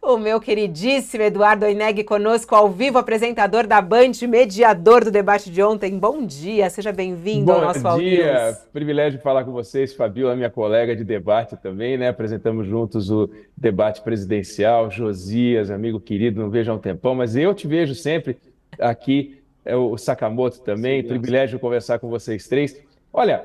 O meu queridíssimo Eduardo Oineg conosco ao vivo, apresentador da Band, mediador do debate de ontem. Bom dia, seja bem-vindo ao Bom nosso All dia, News. privilégio de falar com vocês, Fabiola, minha colega de debate também, né? Apresentamos juntos o debate presidencial, Josias, amigo querido, não vejo há um tempão, mas eu te vejo sempre aqui, o Sakamoto também, privilégio de conversar com vocês três. Olha,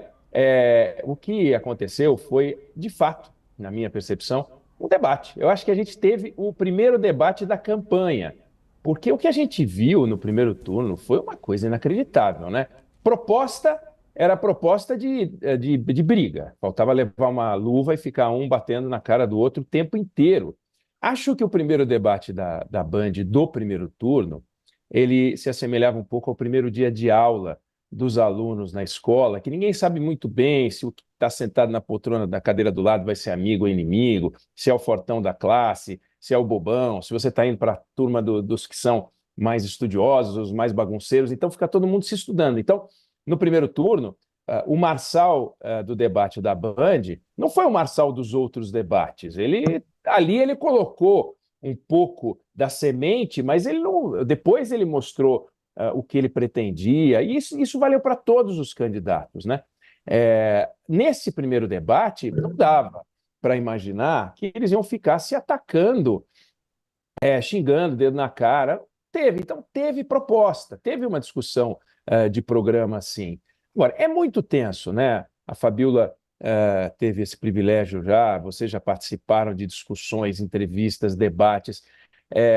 o que aconteceu foi, de fato, na minha percepção, um debate. Eu acho que a gente teve o primeiro debate da campanha, porque o que a gente viu no primeiro turno foi uma coisa inacreditável, né? Proposta era proposta de briga. Faltava levar uma luva e ficar um batendo na cara do outro o tempo inteiro. Acho que o primeiro debate da Band do primeiro turno, ele se assemelhava um pouco ao primeiro dia de aula dos alunos na escola, que ninguém sabe muito bem se o que está sentado na poltrona da cadeira do lado vai ser amigo ou inimigo, se é o fortão da classe, se é o bobão, se você está indo para a turma dos que são mais estudiosos, os mais bagunceiros, então fica todo mundo se estudando. Então, no primeiro turno, o Marçal do debate da Band não foi o Marçal dos outros debates. Ali ele colocou um pouco da semente, mas ele não, depois ele mostrou o que ele pretendia, e isso valeu para todos os candidatos, né? Nesse primeiro debate, não dava para imaginar que eles iam ficar se atacando, xingando, dedo na cara. Então teve proposta, teve uma discussão de programa assim. Agora, é muito tenso, né? A Fabiola teve esse privilégio já, vocês já participaram de discussões, entrevistas, debates.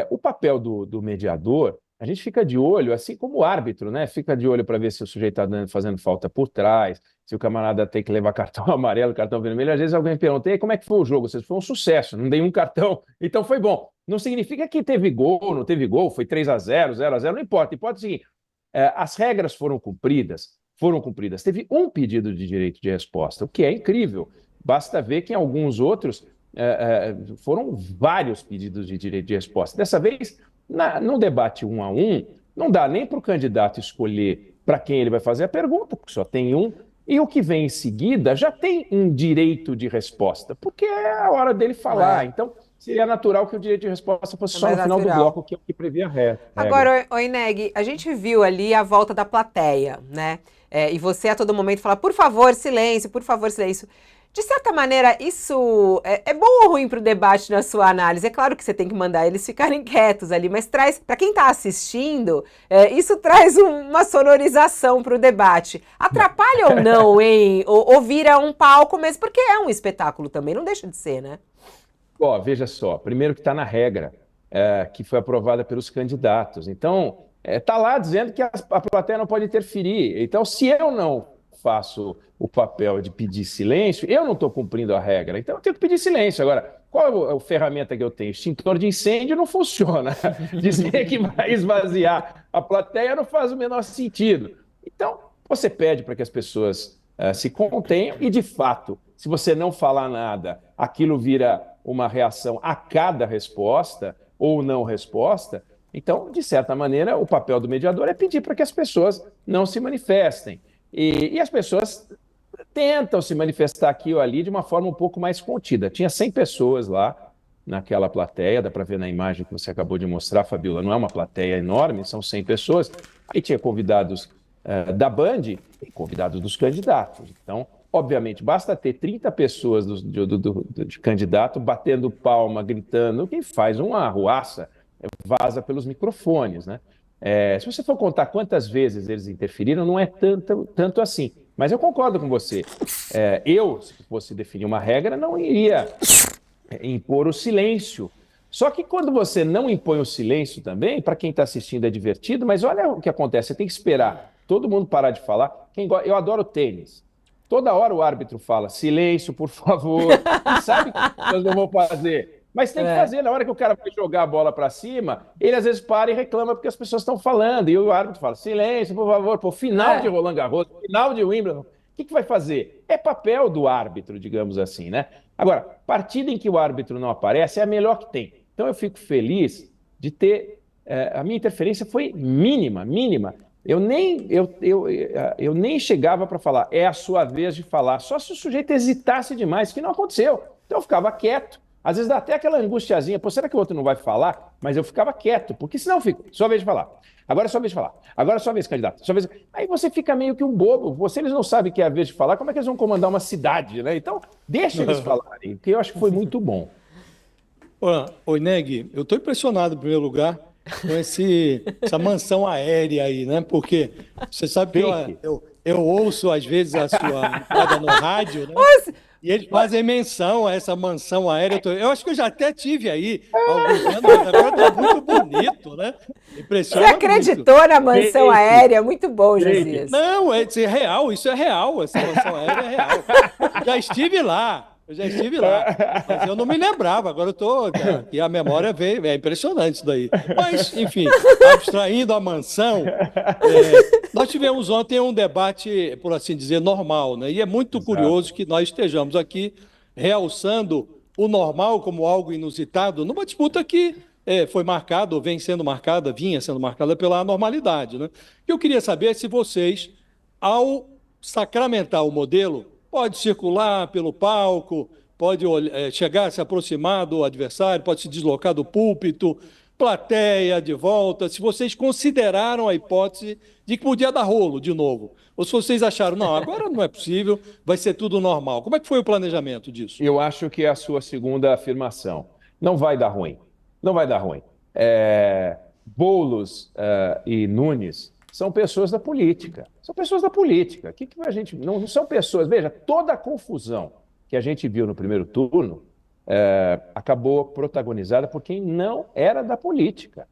O papel do mediador, a gente fica de olho, assim como o árbitro, né? Fica de olho para ver se o sujeito está fazendo falta por trás, se o camarada tem que levar cartão amarelo, cartão vermelho. Às vezes alguém pergunta: e como é que foi o jogo? Vocês foi um sucesso, não dei um cartão, então foi bom. Não significa que teve gol, não teve gol, foi 3-0, 0-0, não importa. Importa o seguinte: as regras foram cumpridas, foram cumpridas. Teve um pedido de direito de resposta, o que é incrível. Basta ver que em alguns outros foram vários pedidos de direito de resposta. Dessa vez, no debate 1 a 1, não dá nem para o candidato escolher para quem ele vai fazer a pergunta, porque só tem um, e o que vem em seguida já tem um direito de resposta, porque é a hora dele falar. Então, seria natural que o direito de resposta fosse É só mais no final do natural. bloco, que é o que previa a regra. Agora, Oineg, a gente viu ali a volta da plateia, né? E você a todo momento fala, por favor, silêncio, por favor, silêncio. De certa maneira, isso é bom ou ruim para o debate na sua análise? É claro que você tem que mandar eles ficarem quietos ali, mas traz, para quem está assistindo, isso traz uma sonorização para o debate. Atrapalha ou não, hein? Ou vira um palco mesmo, porque é um espetáculo também, não deixa de ser, né? Veja só, primeiro que está na regra, que foi aprovada pelos candidatos. Então, está lá dizendo que a plateia não pode interferir. Então, se eu não faço o papel de pedir silêncio, eu não estou cumprindo a regra. Então, eu tenho que pedir silêncio. Agora, qual é a ferramenta que eu tenho? Extintor de incêndio não funciona. Dizer que vai esvaziar a plateia não faz o menor sentido. Então, você pede para que as pessoas se contenham e, de fato, se você não falar nada, aquilo vira uma reação a cada resposta ou não resposta. Então, de certa maneira, o papel do mediador é pedir para que as pessoas não se manifestem. E as pessoas tentam se manifestar aqui ou ali de uma forma um pouco mais contida. Tinha 100 pessoas lá naquela plateia, dá para ver na imagem que você acabou de mostrar, Fabiola, não é uma plateia enorme, são 100 pessoas. Aí tinha convidados da Band e convidados dos candidatos. Então, obviamente, basta ter 30 pessoas de candidato batendo palma, gritando, que faz uma arruaça, vaza pelos microfones, né? Se você for contar quantas vezes eles interferiram, não é tanto assim. Mas eu concordo com você. Se fosse definir uma regra, não iria impor o silêncio. Só que quando você não impõe o silêncio também, para quem está assistindo é divertido, mas olha o que acontece, você tem que esperar todo mundo parar de falar. Eu adoro tênis. Toda hora o árbitro fala, silêncio, por favor, e sabe que as pessoas não vão fazer. Mas tem que fazer, na hora que o cara vai jogar a bola para cima, ele às vezes para e reclama porque as pessoas estão falando, e o árbitro fala, silêncio, por favor, pô, final de Roland Garros, final de Wimbledon, o que vai fazer? É papel do árbitro, digamos assim, né? Agora, partida em que o árbitro não aparece é a melhor que tem. Então eu fico feliz de ter, a minha interferência foi mínima, mínima. Eu nem chegava para falar, é a sua vez de falar, só se o sujeito hesitasse demais, que não aconteceu. Então eu ficava quieto, Às vezes dá até aquela angustiazinha, pô, será que o outro não vai falar? Mas eu ficava quieto, porque senão eu fico, sua vez de falar. Agora é sua vez de falar. Agora é sua vez, candidato. Sua vez... Aí você fica meio que um bobo. Eles não sabem que é a vez de falar, como é que eles vão comandar uma cidade, né? Então, deixa eles falarem, porque eu acho que foi muito bom. Oi, Neg, eu estou impressionado, em primeiro lugar, com essa mansão aérea aí, né? Porque você sabe que eu ouço, às vezes, a sua entrada no rádio, né? E eles fazem menção a essa mansão aérea. Eu acho que eu já até tive aí há alguns anos, mas agora está muito bonito, né? Impressiona Você acreditou muito. na mansão aérea? Muito bom, Josias. Não, é real, isso é real, essa mansão aérea é real. Já estive lá. Eu já estive lá, mas eu não me lembrava, agora eu estou. E a memória veio, é impressionante isso daí. Mas, enfim, abstraindo a mansão, nós tivemos ontem um debate, por assim dizer, normal, né? E é muito curioso que nós estejamos aqui realçando o normal como algo inusitado, numa disputa que foi marcada, ou vem sendo marcada, vinha sendo marcada pela anormalidade, né? Eu queria saber se vocês, ao sacramentar o modelo, pode circular pelo palco, pode chegar, se aproximar do adversário, pode se deslocar do púlpito, plateia de volta. Se vocês consideraram a hipótese de que podia dar rolo de novo, ou se vocês acharam, não, agora não é possível, vai ser tudo normal. Como é que foi o planejamento disso? Eu acho que é a sua segunda afirmação. Não vai dar ruim. Não vai dar ruim. Boulos e Nunes são pessoas da política. São pessoas da política. Que a gente não são pessoas. Veja, toda a confusão que a gente viu no primeiro turno acabou protagonizada por quem não era da política.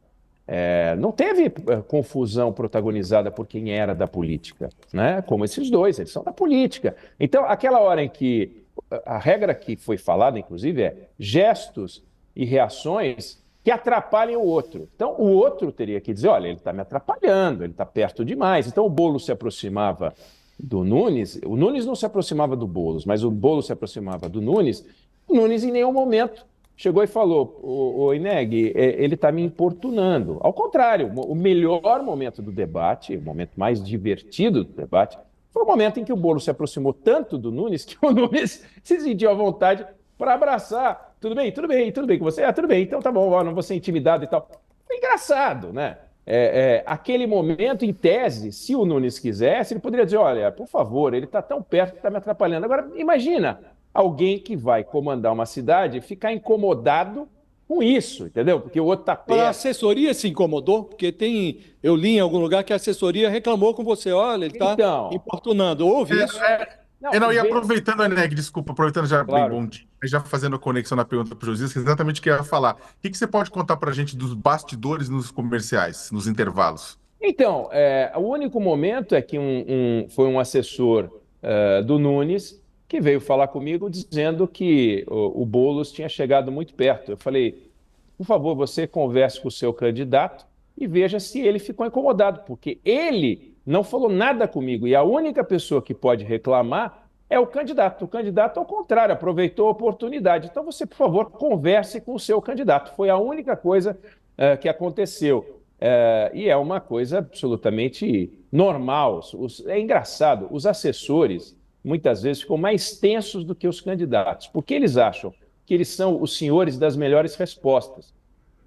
Não teve confusão protagonizada por quem era da política, né? Como esses dois, eles são da política. Então, aquela hora em que a regra que foi falada, inclusive, é gestos e reações que atrapalhem o outro. Então, o outro teria que dizer, olha, ele está me atrapalhando, ele está perto demais. Então, o Boulos se aproximava do Nunes, o Nunes não se aproximava do Boulos, mas o Boulos se aproximava do Nunes, o Nunes em nenhum momento chegou e falou, o Ineg, ele está me importunando. Ao contrário, o melhor momento do debate, o momento mais divertido do debate, foi o momento em que o Boulos se aproximou tanto do Nunes que o Nunes se sentiu à vontade para abraçar. Tudo bem com você? Tudo bem, então tá bom, ó, não vou ser intimidado e tal. Foi engraçado, né? Aquele momento, em tese, se o Nunes quisesse, ele poderia dizer, olha, por favor, ele está tão perto que está me atrapalhando. Agora, imagina alguém que vai comandar uma cidade ficar incomodado com isso, entendeu? Porque o outro está perto. A assessoria se incomodou? Porque eu li em algum lugar que a assessoria reclamou com você, olha, ele está importunando. Houve isso? E aproveitando, Neg, desculpa, aproveitando já claro. bem bom dia, já fazendo a conexão na pergunta para o Josias, que é exatamente o que eu ia falar. O que você pode contar para a gente dos bastidores nos comerciais, nos intervalos? Então, o único momento é que foi um assessor do Nunes que veio falar comigo dizendo que o Boulos tinha chegado muito perto. Eu falei, por favor, você converse com o seu candidato e veja se ele ficou incomodado, porque ele não falou nada comigo e a única pessoa que pode reclamar é o candidato. O candidato, ao contrário, aproveitou a oportunidade. Então, você, por favor, converse com o seu candidato. Foi a única coisa que aconteceu. E é uma coisa absolutamente normal. É engraçado, os assessores muitas vezes ficam mais tensos do que os candidatos, porque eles acham que eles são os senhores das melhores respostas.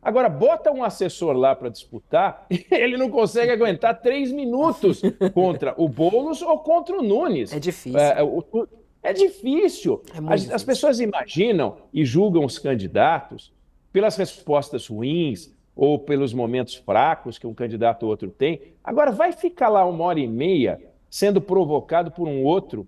Agora, bota um assessor lá para disputar e ele não consegue aguentar 3 minutos contra o Boulos ou contra o Nunes. É difícil. É difícil. As pessoas imaginam e julgam os candidatos pelas respostas ruins ou pelos momentos fracos que um candidato ou outro tem. Agora, vai ficar lá 1h30 sendo provocado por um outro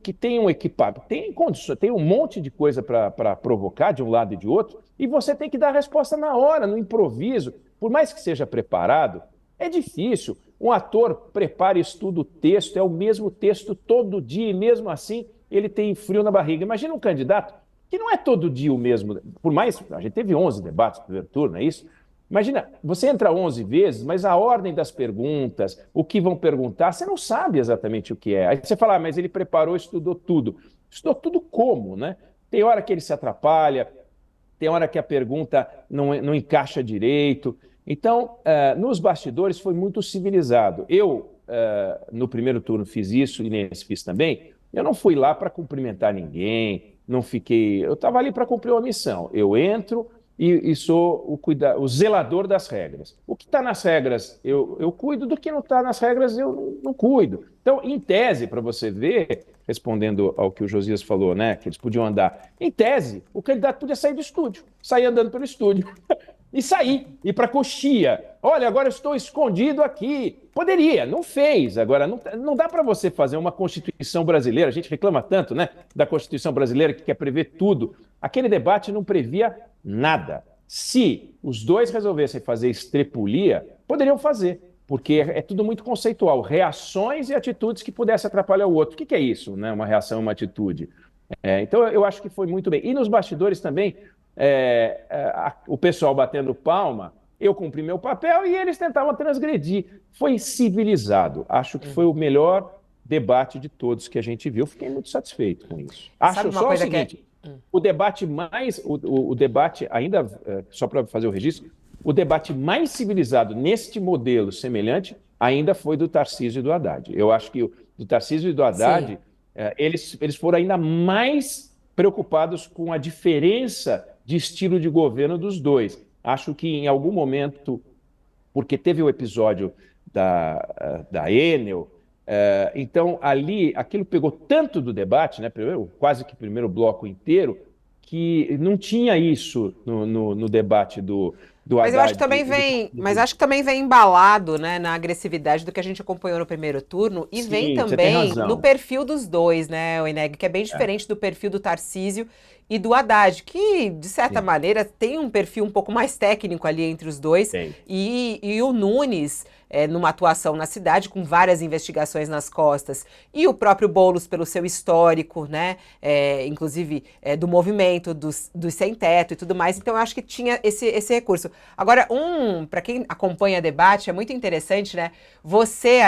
que tem um equipamento, tem condições, tem um monte de coisa para provocar de um lado e de outro, e você tem que dar a resposta na hora, no improviso. Por mais que seja preparado, é difícil. Um ator prepara e estuda o texto, é o mesmo texto todo dia, e mesmo assim ele tem frio na barriga. Imagina um candidato que não é todo dia o mesmo, por mais, a gente teve 11 debates no primeiro turno, não é isso? Imagina, você entra 11 vezes, mas a ordem das perguntas, o que vão perguntar, você não sabe exatamente o que é. Aí você fala, mas ele preparou, estudou tudo. Estudou tudo como, né? Tem hora que ele se atrapalha, tem hora que a pergunta não encaixa direito. Então, nos bastidores foi muito civilizado. Eu, no primeiro turno, fiz isso e nesse fiz também. Eu não fui lá para cumprimentar ninguém, não fiquei. Eu estava ali para cumprir uma missão. Eu entro e sou o zelador das regras. O que está nas regras, eu cuido, do que não está nas regras, eu não cuido. Então, em tese, para você ver, respondendo ao que o Josias falou, né, que eles podiam andar, em tese, o candidato podia sair do estúdio, sair andando pelo estúdio. E sair, ir para a coxia. Olha, agora eu estou escondido aqui. Poderia, não fez. Agora, não dá para você fazer uma Constituição brasileira. A gente reclama tanto, né, da Constituição brasileira, que quer prever tudo. Aquele debate não previa nada. Se os dois resolvessem fazer estrepulia, poderiam fazer, porque é tudo muito conceitual. Reações e atitudes que pudessem atrapalhar o outro. O que é isso, né? Uma reação, uma atitude. Então, eu acho que foi muito bem. E nos bastidores também, o pessoal batendo palma, eu cumpri meu papel e eles tentavam transgredir. Foi civilizado. Acho que foi o melhor debate de todos que a gente viu. Fiquei muito satisfeito com isso. Acho só o seguinte, o debate mais... O debate, ainda, só para fazer o registro, o debate mais civilizado neste modelo semelhante ainda foi do Tarcísio e do Haddad. Eu acho que do Tarcísio e do Haddad, eles foram ainda mais preocupados com a diferença de estilo de governo dos dois. Acho que em algum momento, porque teve o episódio da Enel, então ali aquilo pegou tanto do debate, né, quase que o primeiro bloco inteiro, que não tinha isso no debate do Haddad. Mas eu acho que também vem, acho que também vem embalado, né, na agressividade do que a gente acompanhou no primeiro turno e vem também no perfil dos dois, né, Oineg, que é bem diferente do perfil do Tarcísio e do Haddad, que, de certa maneira, tem um perfil um pouco mais técnico ali entre os dois. E o Nunes, numa atuação na cidade, com várias investigações nas costas, e o próprio Boulos pelo seu histórico, né, inclusive do movimento dos sem-teto e tudo mais. Então, eu acho que tinha esse recurso. Agora, para quem acompanha debate, é muito interessante, né, você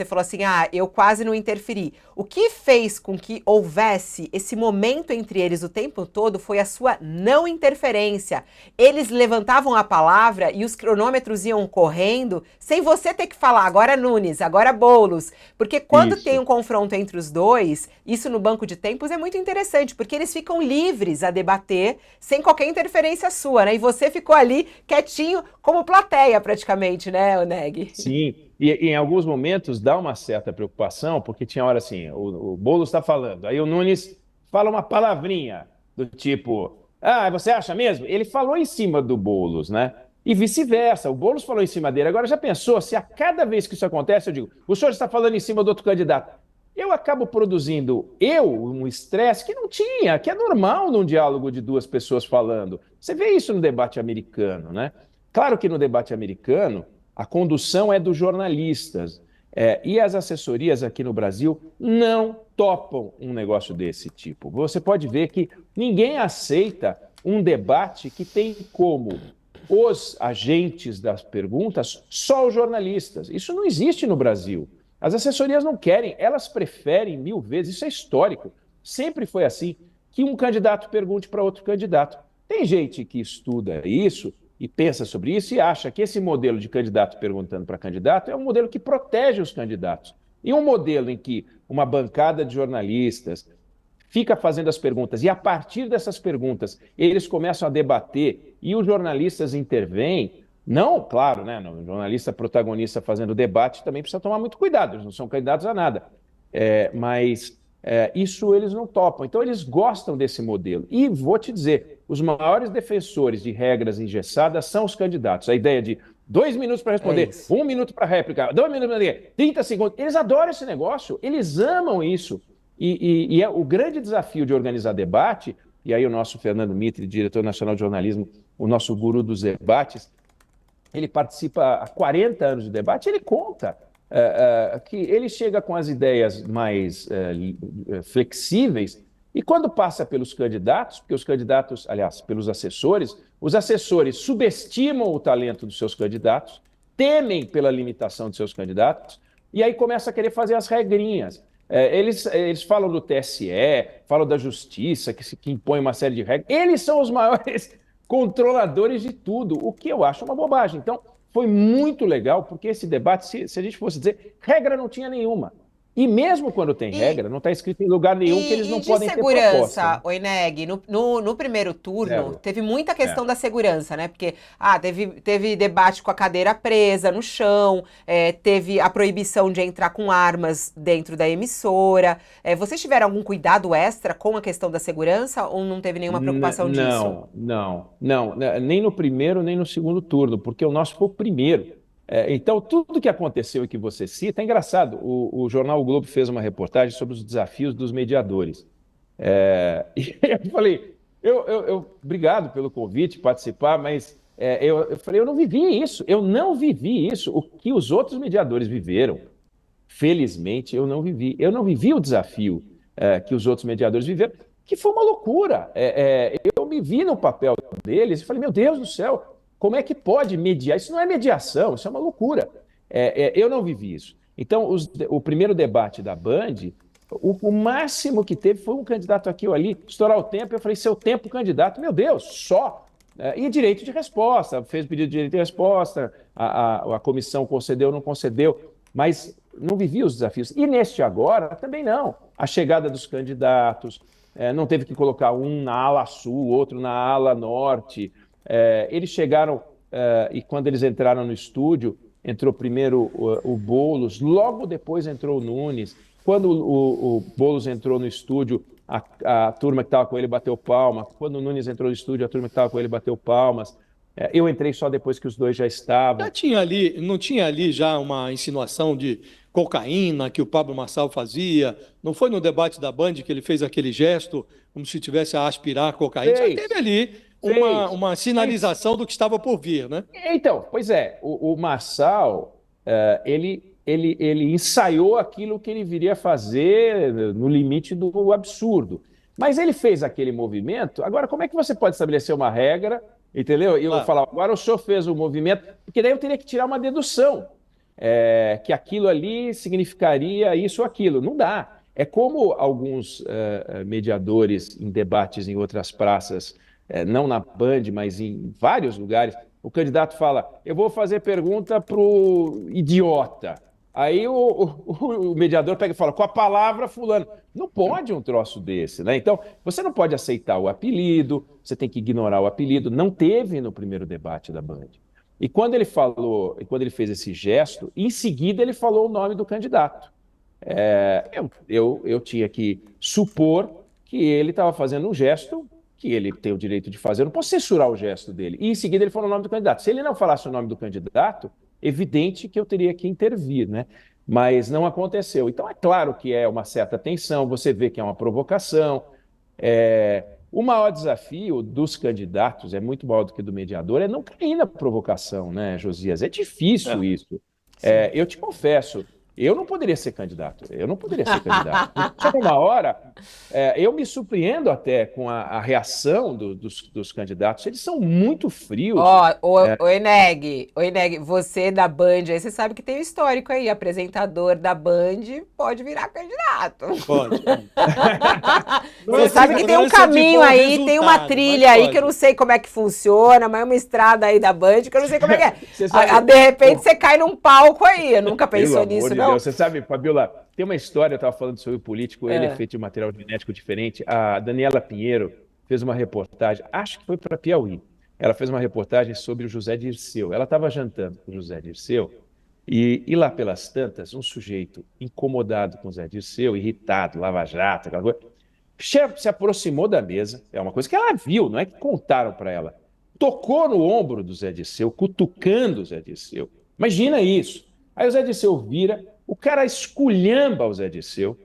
falou assim, eu quase não interferi. O que fez com que houvesse esse momento entre eles o tempo todo foi a sua não interferência. Eles levantavam a palavra e os cronômetros iam correndo sem você ter que falar, agora Nunes, agora Boulos. Porque quando tem um confronto entre os dois, isso no banco de tempos é muito interessante, porque eles ficam livres a debater sem qualquer interferência sua, né? E você ficou ali quietinho como plateia praticamente, né, Oineg? Sim, e em alguns momentos dá uma certa preocupação, porque tinha hora assim, o Boulos está falando, aí o Nunes fala uma palavrinha, do tipo, você acha mesmo? Ele falou em cima do Boulos, né? E vice-versa, o Boulos falou em cima dele. Agora, já pensou, se a cada vez que isso acontece, eu digo, o senhor está falando em cima do outro candidato. Eu acabo produzindo, um estresse que não tinha, que é normal num diálogo de duas pessoas falando. Você vê isso no debate americano, né? Claro que no debate americano, a condução é dos jornalistas. E as assessorias aqui no Brasil não topam um negócio desse tipo. Você pode ver que ninguém aceita um debate que tem como os agentes das perguntas só os jornalistas. Isso não existe no Brasil. As assessorias não querem, elas preferem 1000 vezes, isso é histórico. Sempre foi assim, que um candidato pergunte para outro candidato. Tem gente que estuda isso e pensa sobre isso e acha que esse modelo de candidato perguntando para candidato é um modelo que protege os candidatos. E um modelo em que uma bancada de jornalistas fica fazendo as perguntas e, a partir dessas perguntas, eles começam a debater e os jornalistas intervêm. Não, claro, né? O jornalista protagonista fazendo debate também precisa tomar muito cuidado, eles não são candidatos a nada. Mas isso eles não topam. Então, eles gostam desse modelo. E vou te dizer, os maiores defensores de regras engessadas são os candidatos. A ideia de 2 minutos para responder, 1 minuto para réplica, 2 minutos para 30 segundos. Eles adoram esse negócio, eles amam isso. E é o grande desafio de organizar debate, e aí o nosso Fernando Mitre, diretor nacional de jornalismo, o nosso guru dos debates, ele participa há 40 anos de debate, ele conta que ele chega com as ideias mais flexíveis e quando passa pelos candidatos, porque os candidatos, aliás, pelos assessores, os assessores subestimam o talento dos seus candidatos, temem pela limitação de seus candidatos e aí começa a querer fazer as regrinhas. Eles falam do TSE, falam da justiça, que impõe uma série de regras. Eles são os maiores controladores de tudo, o que eu acho uma bobagem. Então, foi muito legal, porque esse debate, se a gente fosse dizer, regra não tinha nenhuma. E mesmo quando tem E, regra, não está escrito em lugar nenhum que eles e não de podem ter proposta, segurança, né? Oineg, no primeiro turno Zero. teve muita É. questão da segurança, né? Porque teve debate com a cadeira presa no chão, teve a proibição de entrar com armas dentro da emissora. Vocês tiveram algum cuidado extra com a questão da segurança ou não teve nenhuma preocupação disso? Não, né, nem no primeiro nem no segundo turno, porque o nosso foi o primeiro. Então, tudo que aconteceu e que você cita é engraçado. O jornal O Globo fez uma reportagem sobre os desafios dos mediadores. E eu falei, obrigado pelo convite, participar, mas eu falei, eu não vivi isso, o que os outros mediadores viveram. Felizmente, eu não vivi. Eu não vivi o desafio que os outros mediadores viveram, que foi uma loucura. Eu me vi no papel deles e falei, meu Deus do céu, como é que pode mediar? Isso não é mediação, isso é uma loucura. Eu não vivi isso. Então, o primeiro debate da Band, o máximo que teve foi um candidato aqui ou ali, estourar o tempo, eu falei, seu tempo, candidato, meu Deus, só. E direito de resposta, fez pedido de direito de resposta, a comissão concedeu ou não concedeu, mas não vivia os desafios. E neste agora, também não. A chegada dos candidatos, não teve que colocar um na ala sul, outro na ala norte. Eles chegaram, e quando eles entraram no estúdio, entrou primeiro o Boulos, logo depois entrou o Nunes. Quando o Boulos entrou no estúdio, a turma que estava com ele bateu palma. Quando o Nunes entrou no estúdio, a turma que estava com ele bateu palmas. Eu entrei só depois que os dois já estavam. Não tinha ali já uma insinuação de cocaína que o Pablo Marçal fazia? Não foi no debate da Band que ele fez aquele gesto como se tivesse a aspirar cocaína? Já teve ali uma sinalização do que estava por vir, né? Então, pois é, o Marçal, ele ensaiou aquilo que ele viria a fazer no limite do absurdo. Mas ele fez aquele movimento. Agora, como é que você pode estabelecer uma regra, entendeu? E eu vou falar, agora o senhor fez o movimento, porque daí eu teria que tirar uma dedução, que aquilo ali significaria isso ou aquilo. Não dá. É como alguns mediadores em debates em outras praças, não na Band, mas em vários lugares, o candidato fala, eu vou fazer pergunta para o idiota. Aí o mediador pega e fala, com a palavra fulano. Não pode um troço desse, né? Então, você não pode aceitar o apelido, você tem que ignorar o apelido. Não teve no primeiro debate da Band. E quando ele falou, e quando ele fez esse gesto, em seguida ele falou o nome do candidato. Eu tinha que supor que ele estava fazendo um gesto que ele tem o direito de fazer. Eu não posso censurar o gesto dele. E em seguida ele falou o nome do candidato. Se ele não falasse o nome do candidato, evidente que eu teria que intervir, né? Mas não aconteceu. Então, é claro que é uma certa tensão, você vê que é uma provocação. O maior desafio dos candidatos, é muito maior do que do mediador, é não cair na provocação, né, Josias? É difícil isso. Eu te confesso, eu não poderia ser candidato. Chega uma hora, eu me surpreendo até com a reação dos candidatos. Eles são muito frios. O Eneg, você da Band, aí você sabe que tem um histórico aí, apresentador da Band pode virar candidato. Pode. Você sabe que tem um caminho aí, tem uma trilha aí que eu não sei como é que funciona, mas é uma estrada aí da Band que eu não sei como é que é. De repente você cai num palco aí, eu nunca pensou nisso, não? Você sabe, Fabiola, tem uma história, eu estava falando sobre o político, ele é feito de material genético diferente. A Daniela Pinheiro fez uma reportagem, acho que foi para Piauí. Ela fez uma reportagem sobre o José Dirceu. Ela estava jantando com o José Dirceu e lá pelas tantas, um sujeito incomodado com o José Dirceu, irritado, lava-jato, aquela coisa, se aproximou da mesa, é uma coisa que ela viu, não é que contaram para ela. Tocou no ombro do Zé Dirceu, cutucando o Zé Dirceu. Imagina isso. Aí o Zé Dirceu vira, o cara esculhamba o Zé Dirceu.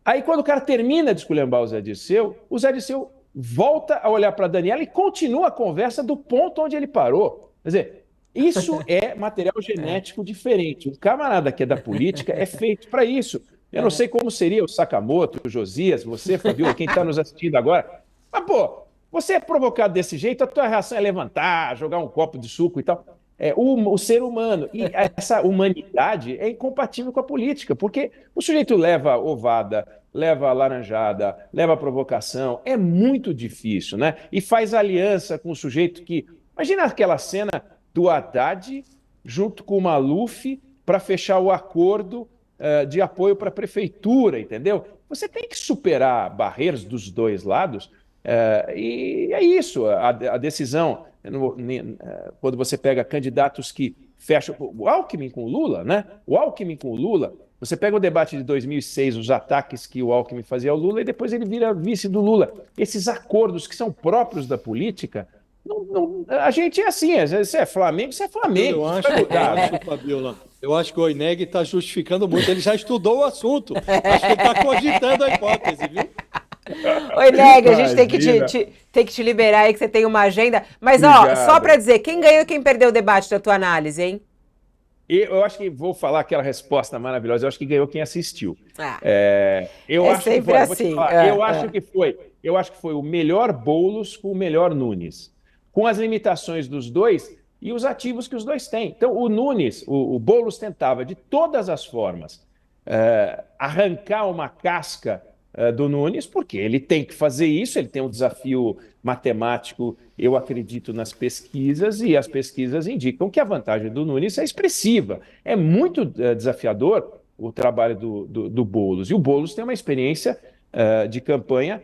Aí quando o cara termina de esculhambar o Zé Dirceu volta a olhar para a Daniela e continua a conversa do ponto onde ele parou. Quer dizer, isso é material genético diferente. Um camarada que é da política é feito para isso. Eu não sei como seria o Sakamoto, o Josias, você, Fabiola, quem está nos assistindo agora. Mas, pô, você é provocado desse jeito, a tua reação é levantar, jogar um copo de suco e tal. O ser humano, e essa humanidade é incompatível com a política, porque o sujeito leva ovada, leva laranjada, leva provocação, é muito difícil, né? E faz aliança com o sujeito que... Imagina aquela cena do Haddad junto com o Maluf para fechar o acordo de apoio para a prefeitura, entendeu? Você tem que superar barreiras dos dois lados, e é isso, a decisão, quando você pega candidatos que fecham, o Alckmin com o Lula, né? O Alckmin com o Lula, você pega o debate de 2006, os ataques que o Alckmin fazia ao Lula, e depois ele vira vice do Lula. Esses acordos que são próprios da política, a gente é assim, você é Flamengo, você é Flamengo. Fabiola, eu acho que o Oineg está justificando muito, ele já estudou o assunto, acho que ele está cogitando a hipótese, viu? Oi, Neg, a gente tem que te liberar aí, que você tem uma agenda. Mas, ó, só para dizer, quem ganhou e quem perdeu o debate da tua análise, hein? Eu acho que vou falar aquela resposta maravilhosa. Eu acho que ganhou quem assistiu. Eu acho sempre que foi, assim. Eu acho que foi o melhor Boulos com o melhor Nunes, com as limitações dos dois e os ativos que os dois têm. Então, o Nunes, o Boulos tentava de todas as formas arrancar uma casca do Nunes, porque ele tem que fazer isso, ele tem um desafio matemático, eu acredito nas pesquisas, e as pesquisas indicam que a vantagem do Nunes é expressiva. É muito desafiador o trabalho do Boulos, e o Boulos tem uma experiência de campanha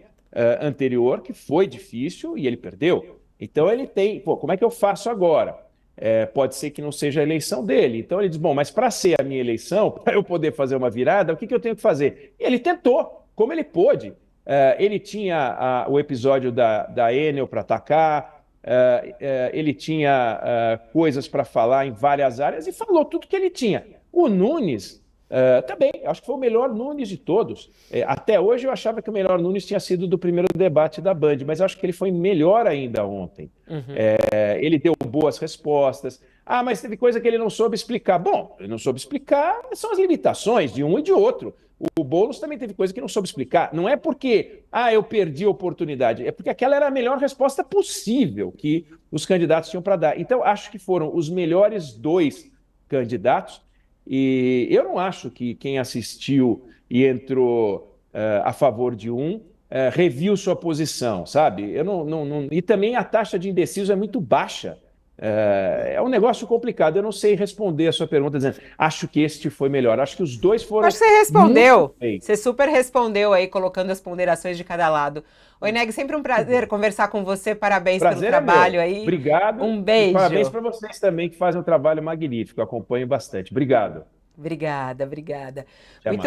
anterior que foi difícil e ele perdeu. Então ele tem, como é que eu faço agora? Pode ser que não seja a eleição dele. Então ele diz, bom, mas para ser a minha eleição, para eu poder fazer uma virada, o que eu tenho que fazer? E ele tentou, como ele pôde. Ele tinha o episódio da Enel para atacar, ele tinha coisas para falar em várias áreas e falou tudo que ele tinha. O Nunes também, acho que foi o melhor Nunes de todos. Até hoje eu achava que o melhor Nunes tinha sido do primeiro debate da Band, mas acho que ele foi melhor ainda ontem. Ele deu boas respostas. Mas teve coisa que ele não soube explicar. Bom, ele não soube explicar, são as limitações de um e de outro. O Boulos também teve coisa que não soube explicar. Não é porque, eu perdi a oportunidade, é porque aquela era a melhor resposta possível que os candidatos tinham para dar. Então, acho que foram os melhores dois candidatos, e eu não acho que quem assistiu e entrou a favor de um reviu sua posição, sabe? E também a taxa de indeciso é muito baixa. É um negócio complicado. Eu não sei responder a sua pergunta dizendo, acho que este foi melhor. Acho que os dois foram. Acho que você respondeu. Você super respondeu aí, colocando as ponderações de cada lado. Oi, Neg, sempre um prazer conversar com você. Parabéns pelo trabalho aí. Obrigado. Um beijo. E parabéns para vocês também, que fazem um trabalho magnífico. Acompanho bastante. Obrigado. Obrigada. Até mais.